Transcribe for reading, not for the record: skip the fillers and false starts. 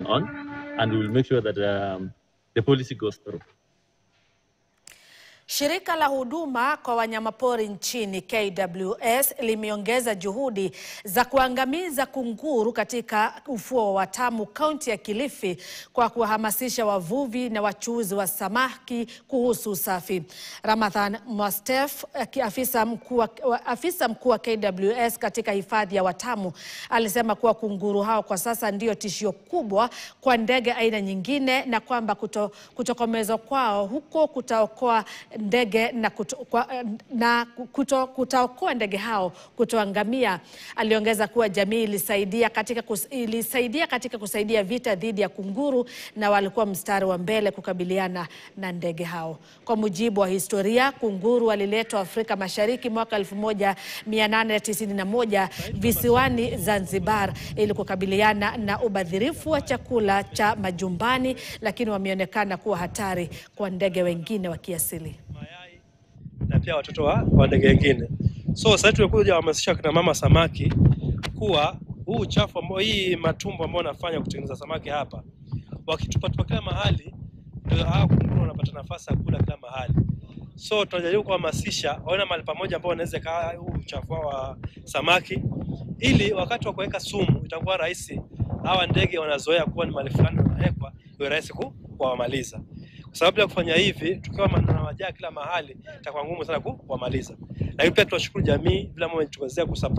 on, and we will make sure that the policy goes through. Shirika la huduma kwa wanyamapori nchini KWS limeongeza juhudi za kuangamiza kunguru katika ufuo wa Watamu, kaunti ya Kilifi, kwa kuhamasisha wavuvi na wachuuzi wa samaki kuhusu usafi. Ramadhan Mostef, afisa mkuu wa KWS katika hifadhi ya Watamu, alisema kuwa kunguru hao kwa sasa ndio tishio kubwa kwa ndege aina nyingine, na kwamba kutokomezwa kwao huko kutaokoa ndege na kutaokoa ndege hao kutoangamia. Aliongeza kuwa jamii ilisaidia katika kusaidia vita dhidi ya kunguru, na walikuwa mstari wa mbele kukabiliana na ndege hao. Kwa mujibu wa historia, kunguru waliletwa Afrika Mashariki mwaka 1891 visiwani Zanzibar ili kukabiliana na ubadhirifu wa chakula cha majumbani, lakini wameonekana kuwa hatari kwa ndege wengine wa kiasili na pia watoto wa ndege wengine. So sasa tumekuja kuhamasisha kina mama samaki kuwa huu uchafu ambao hii matumbo ambao wanafanya kutengeneza samaki hapa, wakitupa kila mahali, ndio hao kunguru wanapata nafasi ya kula kila mahali. So tunajaribu kuhamasisha waone mahali pamoja ambao wanaweza kaa huu uchafu wa samaki, ili wakati wa kuweka sumu itakuwa rahisi. Hawa ndege wanazoea kuwa ni mahali fulani wanawekwa, iwe rahisi kuwamaliza. Kwa sababu ya kufanya hivi, tukiwa wanawajaa kila mahali, itakuwa ngumu sana kuwamaliza. Na pia tunashukuru jamii bila mmoja tuwezea kusupport